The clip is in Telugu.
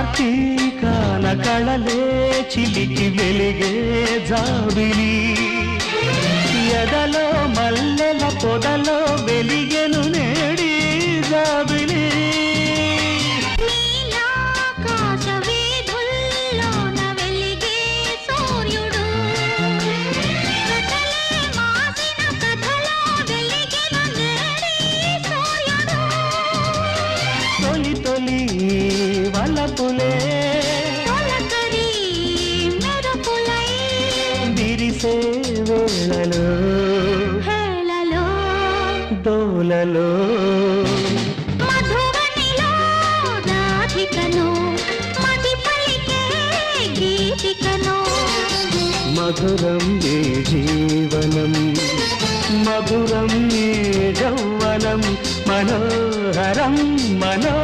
కార్తీకాన కళలే చిలికి వెలిగే జాబిలి ఎదలో మల్లెల పొదలో వెలిగెను నేడి జాబిలి తొలి తొలి వలపులే విరిసే వేళలో దోలలో మధురం ఏ జీవనం మధురం ఏ యౌవనం మనోహరం మనో